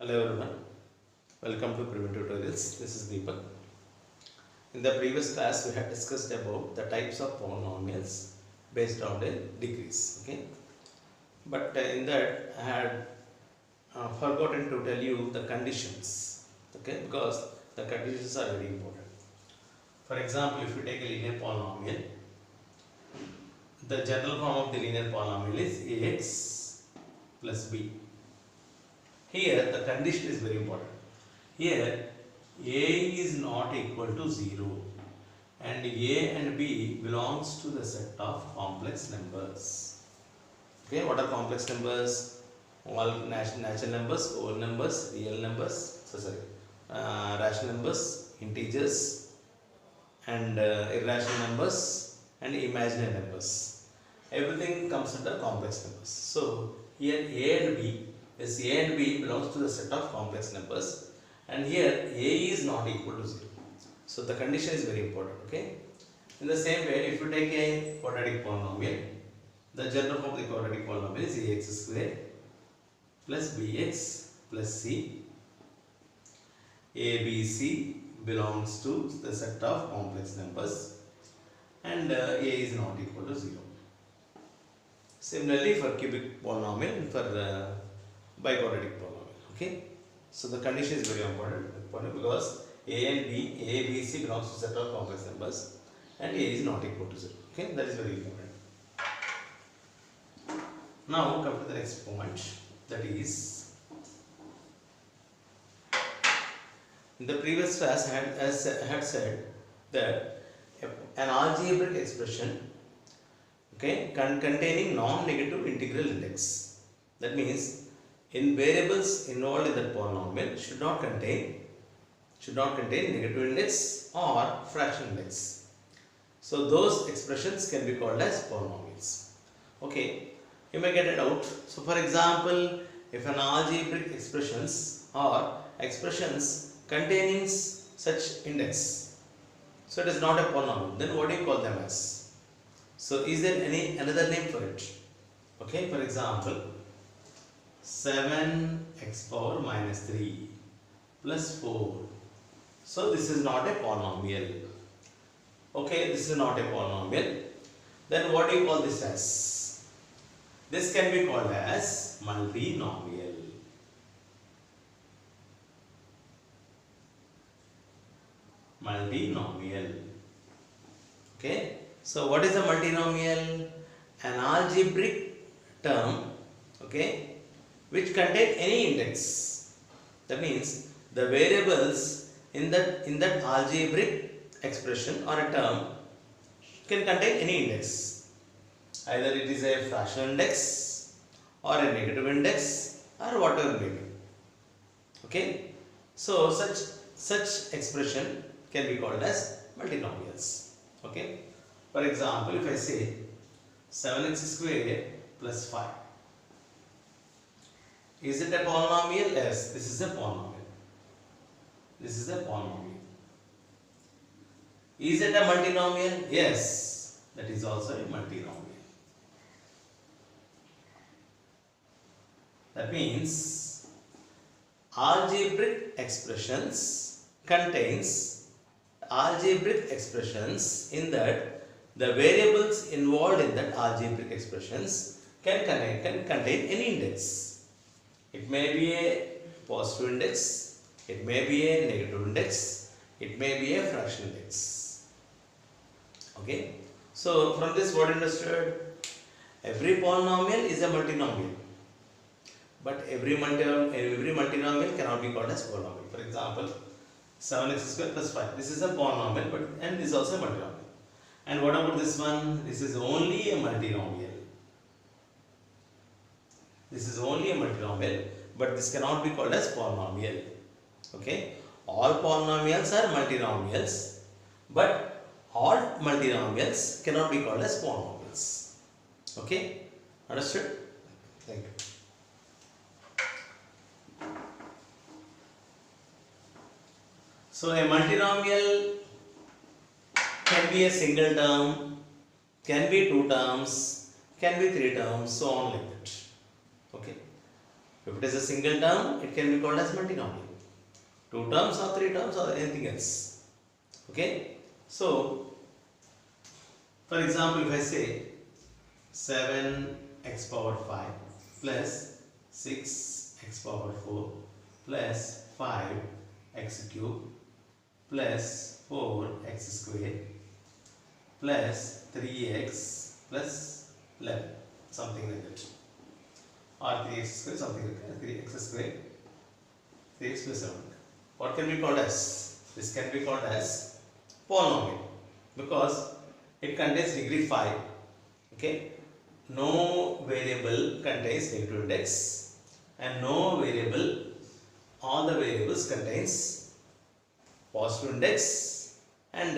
Hello everyone, welcome to Prevent Tutorials. This is Deepak. In the previous class, we had discussed about the types of polynomials based on the degrees. Okay, but in that I had forgotten to tell you the conditions. Okay, because the conditions are very important. For example, if you take a linear polynomial, the general form of the linear polynomial is ax plus b. Here the condition is very important. Here a is not equal to 0 and a and b belongs to the set of complex numbers. Okay, what are complex numbers? All natural numbers, whole numbers, real numbers, rational numbers, integers, and irrational numbers and imaginary numbers. Everything comes under complex numbers. So here a and b belongs to the set of complex numbers, and here a is not equal to 0. So the condition is very important. Okay. In the same way, if you take a quadratic polynomial, the general form of the quadratic polynomial is ax square plus bx plus c. ABC belongs to the set of complex numbers, and a is not equal to 0. Similarly, for cubic polynomial and for biquadratic polynomial. Okay, so the condition is very important because a, b, c belongs to set of complex numbers and a is not equal to 0. Okay, that is very important. Now come to the next point, that is, in the previous class I had said that an algebraic expression, okay, containing non-negative integral index, that means in variables involved in that polynomial should not contain negative index or fraction index. So those expressions can be called as polynomials. Okay, you may get it out. So for example, if an algebraic expressions or expressions containing such index, so it is not a polynomial, then what do you call them as? So is there any another name for it? Okay, for example, 7x power minus 3 plus 4. So this is not a polynomial. Okay, this is not a polynomial. Then what do you call this as? This can be called as multinomial. Multinomial. Okay, so what is a multinomial? An algebraic term, okay, which contain any index. That means the variables in that algebraic expression or a term can contain any index. Either it is a fractional index or a negative index or whatever it may be. Okay, so such expression can be called as multinomials. Okay, for example, if I say 7x square plus 5. Is it a polynomial? Yes, this is a polynomial. This is a polynomial. Is it a multinomial? Yes, that is also a multinomial. That means algebraic expressions contains algebraic expressions in that the variables involved in that algebraic expressions can contain any index. It may be a positive index, it may be a negative index, it may be a fraction index. Okay, so from this what understood? Every polynomial is a multinomial, but every multinomial cannot be called as polynomial. For example, 7x square plus 5. This is a polynomial, but and this is also a multinomial. And what about this one? This is only a multinomial. This is only a multinomial, but this cannot be called as polynomial. Okay, all polynomials are multinomials, but all multinomials cannot be called as polynomials. Okay, understood? Thank you. So a multinomial can be a single term, can be two terms, can be three terms, so on like that. Okay. If it is a single term, it can be called as multinomial. 2 terms or 3 terms or anything else. Okay. So, for example, if I say 7x power 5 plus 6x power 4 plus 5x cube plus 4x square plus 3x plus 11, something like that, or 3x square, something like that, 3x square, 3x plus 7. What can be called as? This can be called as polynomial because it contains degree 5. Okay, no variable contains negative index and no variable, all the variables contains positive index, and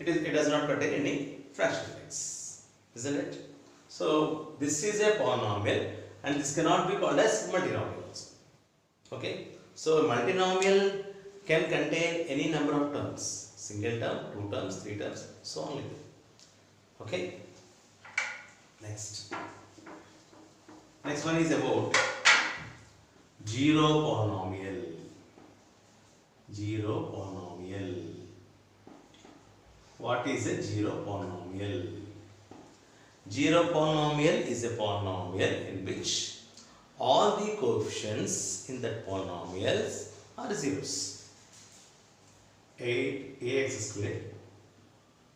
it does not contain any fraction index, isn't it? So this is a polynomial and this cannot be called as multinomial also. Okay, so a multinomial can contain any number of terms, single term, 2 terms, 3 terms, so on. Okay, next one is about zero polynomial. What is a zero polynomial? Zero polynomial is a polynomial in which all the coefficients in that polynomials are zeros. 8ax square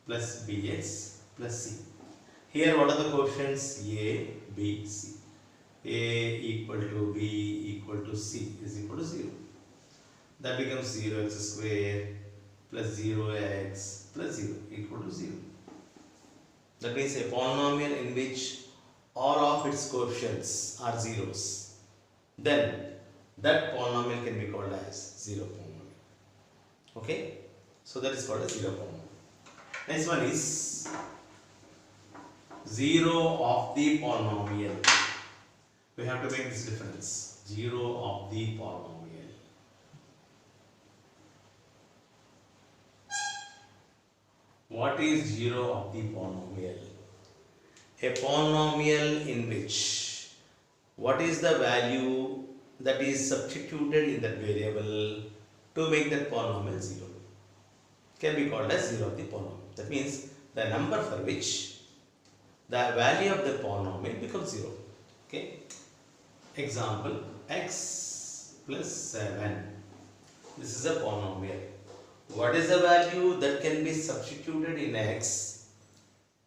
plus bx plus c. Here what are the coefficients? A, b, c. A equal to b equal to c is equal to 0. That becomes 0x square plus 0x plus 0 equal to 0. That means a polynomial in which all of its coefficients are zeros. Then that polynomial can be called as zero polynomial. Okay, so that is called a zero polynomial. Next one is zero of the polynomial. We have to make this difference. Zero of the polynomial. What is zero of the polynomial? A polynomial in which what is the value that is substituted in that variable to make that polynomial zero can be called as zero of the polynomial. That means the number for which the value of the polynomial becomes zero. Okay. Example, x plus 7. This is a polynomial. What is the value that can be substituted in x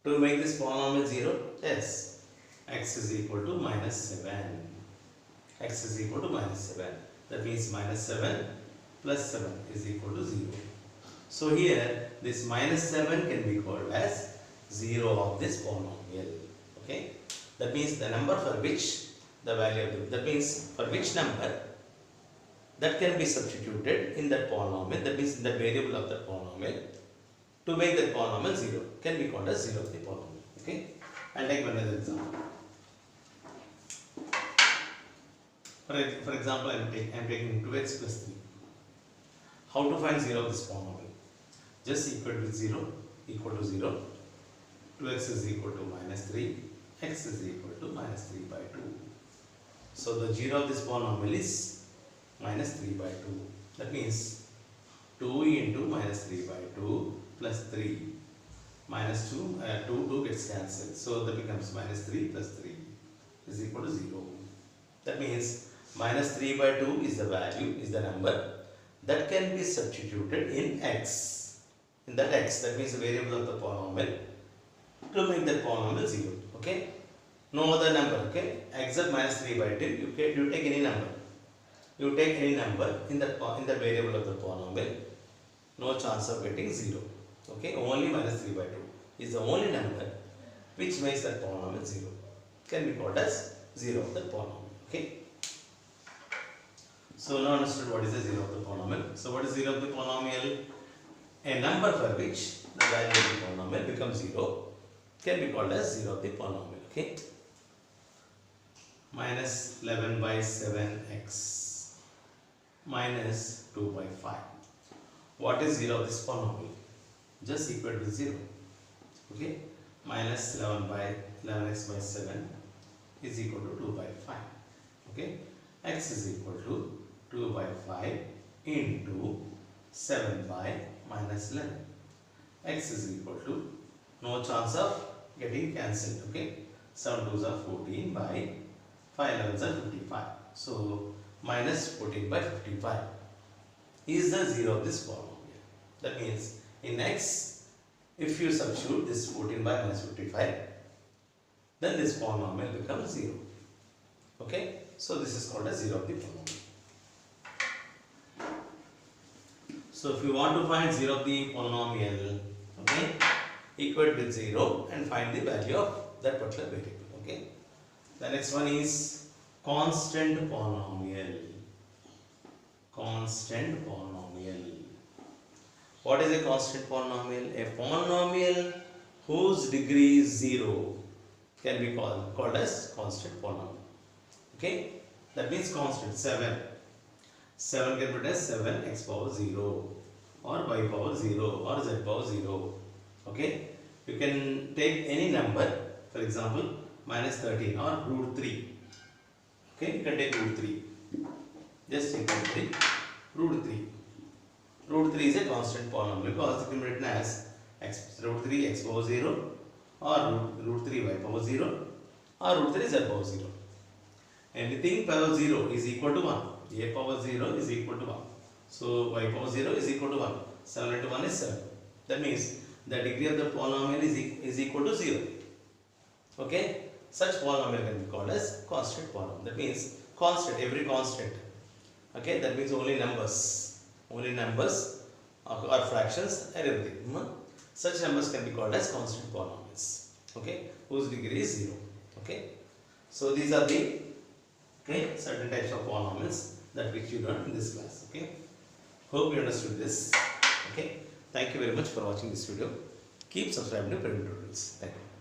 to make this polynomial 0? Yes, x is equal to minus 7. X is equal to minus 7. That means minus 7 plus 7 is equal to 0. So here this minus 7 can be called as 0 of this polynomial. Okay, that means the number for which the value of that means for which number that can be substituted in that polynomial, that means in the variable of that polynomial to make that polynomial 0 can be called as 0 of the polynomial. Okay, I'll take one other example. For example, I am taking 2x plus 3. How to find 0 of this polynomial? Just equal to 0, equal to 0. 2x is equal to minus 3, x is equal to minus 3 by 2. So the 0 of this polynomial is minus 3 by 2. That means 2 into minus 3 by 2 plus 3 minus 2, 2 gets cancelled. So that becomes minus 3 plus 3 is equal to 0. That means minus 3 by 2 is the value, is the number that can be substituted in x. In that x, that means the variable of the polynomial to make that polynomial 0. Okay? No other number. Okay? Except minus 3 by 2, you take any number. You take any number in the variable of the polynomial, no chance of getting 0. Okay, only minus 3 by 2 is the only number which makes that polynomial 0. Can be called as 0 of the polynomial. Okay. So now understood what is the 0 of the polynomial. So what is 0 of the polynomial? A number for which the value of the polynomial becomes 0 can be called as 0 of the polynomial. Okay. Minus 11 by 7x. Minus 2 by 5. What is 0 of this polynomial? Just equal to 0. Okay. Minus 11x by 7 is equal to 2 by 5. Okay. x is equal to 2 by 5 into 7 by minus 11. X is equal to, no chance of getting cancelled, okay. 7 2s are 14 by 5 11s are 55. So minus 14 by 55 is the 0 of this polynomial. That means in x, if you substitute this 14 by minus 55, then this polynomial becomes 0. Okay, so this is called as 0 of the polynomial. So if you want to find 0 of the polynomial, okay, equate with 0 and find the value of that particular variable. Okay, the next one is constant polynomial. Constant polynomial. What is a constant polynomial? A polynomial whose degree is 0 can be called as constant polynomial. Okay, that means constant 7. 7 can be written as 7x power 0 or y power 0 or z power 0. Okay, you can take any number, for example minus 13 or root 3. Okay, you can take root 3. Just take root 3. Root 3. Root 3 is a constant polynomial because it can be written as root 3 x power 0 or root 3 y power 0 or root 3 z power 0. Anything power 0 is equal to 1. A power 0 is equal to 1. So y power 0 is equal to 1. 7 into 1 is 7. That means the degree of the polynomial is equal to 0. Okay, such polynomial can be called as constant polynomial. That means constant, every constant. Okay, that means only numbers or fractions and everything. Such numbers can be called as constant polynomials. Okay, whose degree is 0. Okay, so these are the certain types of polynomials that which you learned in this class. Okay, hope you understood this. Okay, thank you very much for watching this video. Keep subscribing to Previn Tutorials. Thank you.